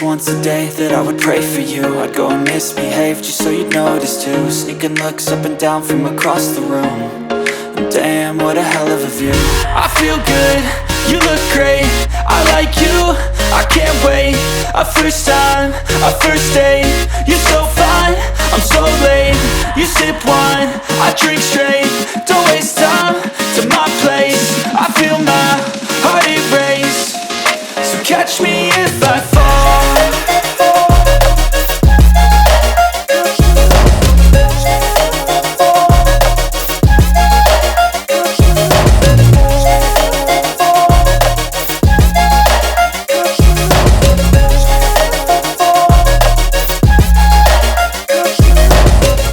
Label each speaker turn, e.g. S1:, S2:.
S1: once a day that I would pray for you. I'd go and misbehave just so you'd notice too. Sneaking looks up and down from across the room. And damn, what a hell of a view. I feel good, you look great, I like you, I can't wait. A first time, a first date, you're so fine, I'm so late. You sip wine, I drink straight. Don't waste time to my place. I feel my heart erase. So catch me if I fall.